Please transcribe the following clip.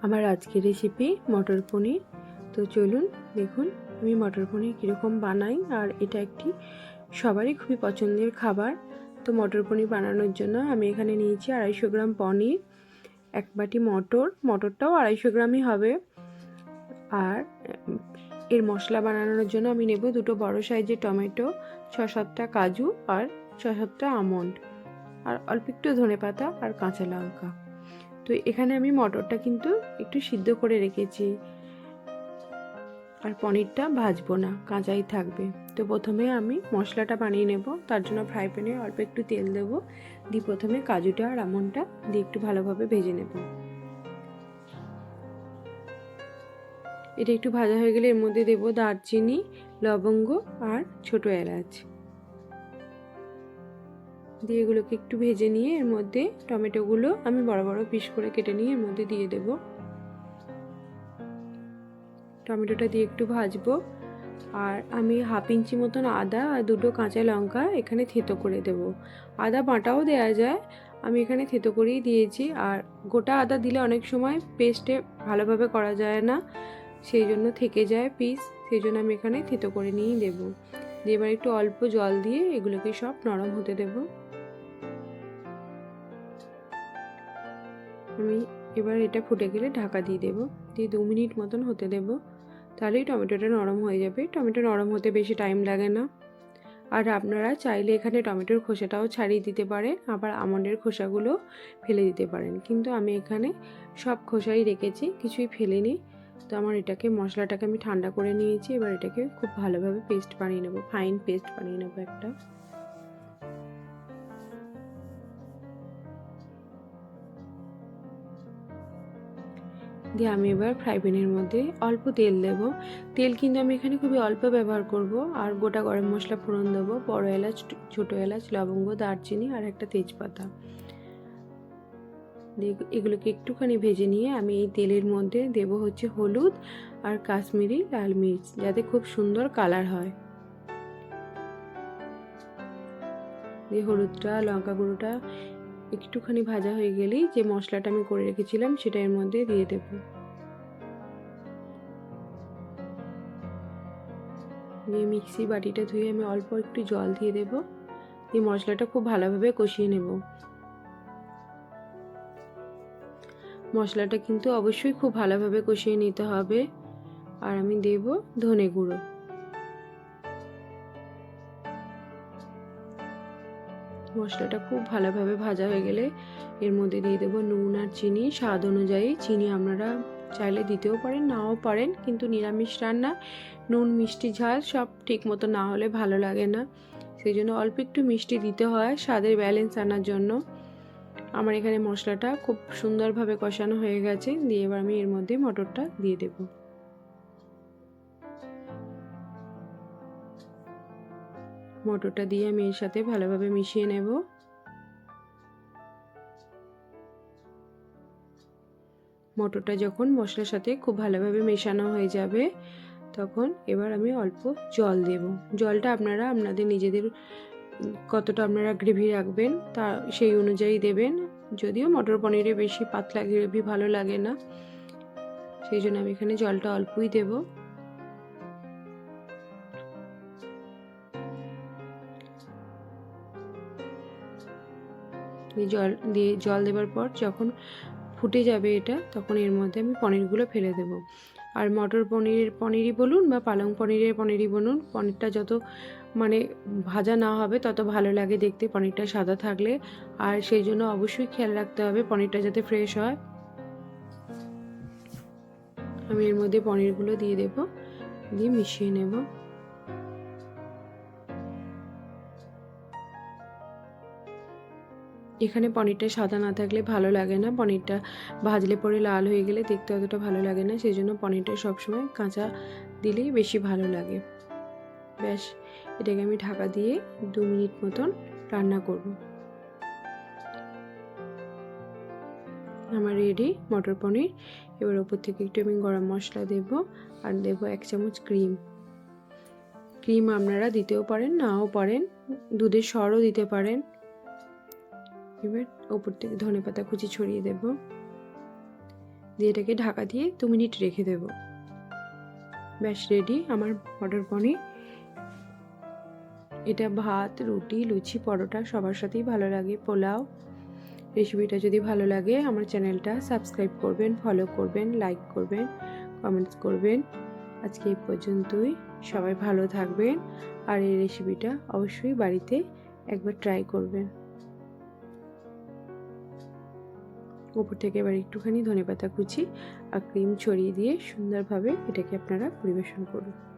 আমার আজকের রেসিপি মটর পনির। তো চলুন দেখুন আমি মটর পনির কীরকম বানাই। আর এটা একটি সবারই খুবই পছন্দের খাবার। তো মটর পনির বানানোর জন্য আমি এখানে নিয়েছি 250 গ্রাম পনির, 1 বাটি মটরটাও 250 গ্রামই হবে। আর এর মশলা বানানোর জন্য আমি নেব 2 বড় সাইজের টমেটো, 6-7টা কাজু আর 6-7টা আমন্ড, আর অল্প একটু ধনেপাতা আর কাঁচা লঙ্কা। তো এখানে আমি মটরটা কিন্তু একটু সিদ্ধ করে রেখেছি, আর পনিরটা ভাজবো না, কাঁচাই থাকবে। তো প্রথমে আমি মশলাটা বানিয়ে নেব। তার জন্য ফ্রাই প্যানে অল্প একটু তেল দেব, দিয়ে প্রথমে কাজুটা আর আমন্ডটা দিয়ে একটু ভালোভাবে ভেজে নেব। এটা একটু ভাজা হয়ে গেলে এর মধ্যে দেব দারচিনি, লবঙ্গ আর ছোট এলাচ, দিয়ে এগুলোকে একটু ভেজে নিয়ে এর মধ্যে টমেটোগুলো আমি বড় বড় পিস করে কেটে নিয়ে এর মধ্যে দিয়ে দেব। টমেটোটা দিয়ে একটু ভাজবো। আর আমি 1/2 ইঞ্চি মতন আদা আর 2টো কাঁচা লঙ্কা এখানে থেতো করে দেব। আদা বাটাও দেওয়া যায়, আমি এখানে থেতো করেই দিয়েছি। আর গোটা আদা দিলে অনেক সময় পেস্টে ভালোভাবে করা যায় না, সেই জন্য থেকে যায় পিস, সেই জন্য আমি এখানে থেতো করে নিয়েই দেবো। দিয়ে এবার একটু অল্প জল দিয়ে এগুলোকে সব নরম হতে দেব। আমি এবার এটা ফুটে গেলে ঢাকা দিয়ে দেবো, দিয়ে 2 মিনিট মতন হতে দেব, তাহলেই টমেটোটা নরম হয়ে যাবে। টমেটো নরম হতে বেশি টাইম লাগে না। আর আপনারা চাইলে এখানে টমেটোর খোসাটাও ছাড়িয়ে দিতে পারেন, আবার আমন্ডের খোসাগুলো ফেলে দিতে পারেন, কিন্তু আমি এখানে সব খোসাই রেখেছি, কিছুই ফেলিনি। তো আমার মশলাটাকে আমি ঠান্ডা করে নিয়েছি। এবার এটাকে খুব ভালোভাবে পেস্ট বানিয়ে নেব, ফাইন পেস্ট বানিয়ে নেব একটা। দিয়ে আমি এবার ফ্রাই প্যানের মধ্যে অল্প তেল দেব। তেল কিন্তু আমি এখানে খুবই অল্প ব্যবহার করব। আর গোটা গরম মশলা ফোড়ন দেবো, বড় এলাচ, ছোট এলাচ, লবঙ্গ, দারচিনি আর একটা তেজপাতা। দিয়ে এগুলোকে একটুখানি ভেজে নিয়ে আমি এই তেলের মধ্যে দেব হচ্ছে হলুদ আর কাশ্মীরি লাল মির্চ, যাতে খুব সুন্দর কালার হয়। দিয়ে হলুদটা, লঙ্কা গুঁড়োটা একটুখানি ভাজা হয়ে গেলেই যে মশলাটা আমি করে রেখেছিলাম সেটা এর মধ্যে দিয়ে দেব। দিয়ে মিক্সি বাটিটা ধুয়ে আমি অল্প একটু জল দিয়ে দেব, দিয়ে মশলাটা খুব ভালোভাবে কষিয়ে নেব। মশলাটা কিন্তু অবশ্যই খুব ভালোভাবে কষিয়ে নিতে হবে। আর আমি দেব ধনে গুঁড়ো। মশলাটা খুব ভালোভাবে ভাজা হয়ে গেলে এর মধ্যে দিয়ে দেবো নুন আর চিনি স্বাদ অনুযায়ী। চিনি আপনারা চাইলে দিতেও পারেন, নাও পারেন, কিন্তু নিরামিষ রান্না নুন মিষ্টি ঝাল সব ঠিক মতো না হলে ভালো লাগে না, সেই জন্য অল্প একটু মিষ্টি দিতে হয় স্বাদের ব্যালেন্স আনার জন্য। আমার এখানে মশলাটা খুব সুন্দরভাবে কষানো হয়ে গেছে। দিয়ে এবার আমি এর মধ্যে মটরটা দিয়ে দেব। মটরটা দিয়ে আমি এর সাথে ভালোভাবে মিশিয়ে নেব। মটরটা যখন মশলার সাথে খুব ভালোভাবে মেশানো হয়ে যাবে, তখন এবার আমি অল্প জল দেব। জলটা আপনারা আপনাদের নিজেদের কতটা আপনারা গ্রেভি রাখবেন তা সেই অনুযায়ী দেবেন। যদিও মটর পনিরে বেশি পাতলা গ্রেভি ভালো লাগে না, সেই জন্য আমি এখানে জলটা অল্পই দেব। জল দেওয়ার পর যখন ফুটে যাবে এটা, তখন এর মধ্যে আমি পনিরগুলো ফেলে দেব। আর মটর পনিরই বলুন বা পালং পনিরই বলুন, পনিরটা যত ভাজা না হবে তত ভালো লাগে দেখতে, পনিরটা সাদা থাকলে। আর সেই জন্য অবশ্যই খেয়াল রাখতে হবে পনিরটা যাতে ফ্রেশ হয়। আমি এর মধ্যে পনিরগুলো দিয়ে দেব, দিয়ে মিশিয়ে নেব। এখানে পনিরটা সাদা না থাকলে ভালো লাগে না, পনিরটা ভাজলে পরে লাল হয়ে গেলে দেখতে অতটা ভালো লাগে না, সেই জন্য পনিরটা সবসময় কাঁচা দিলেই বেশি ভালো লাগে। ব্যাস, এটাকে আমি ঢাকা দিয়ে 2 মিনিট মতন রান্না করব। আমার রেডি মটর পনির। এবার ওপর থেকে একটু আমি গরম মশলা দেব, আর দেব 1 চামচ ক্রিম আপনারা দিতেও পারেন, নাও পারেন, দুধের সরও দিতে পারেন। এবার ওপর থেকে ধনেপাতা কুচি ছড়িয়ে দেব। দিয়ে এটাকে ঢাকা দিয়ে 2 মিনিট রেখে দেব। ব্যাস রেডি আমার মটর পনির। এটা ভাত, রুটি, লুচি, পরোটা সবার সাথেই ভালো লাগে, পোলাও। রেসিপিটা যদি ভালো লাগে আমার চ্যানেলটা সাবস্ক্রাইব করবেন, ফলো করবেন, লাইক করবেন, কমেন্টস করবেন। আজকে এই পর্যন্তই। সবাই ভালো থাকবেন আর এই রেসিপিটা অবশ্যই বাড়িতে একবার ট্রাই করবেন। উপর থেকে এবার একটুখানি ধনেপাতা কুচি আর ক্রিম ছড়িয়ে দিয়ে সুন্দরভাবে এটাকে আপনারা পরিবেশন করুন।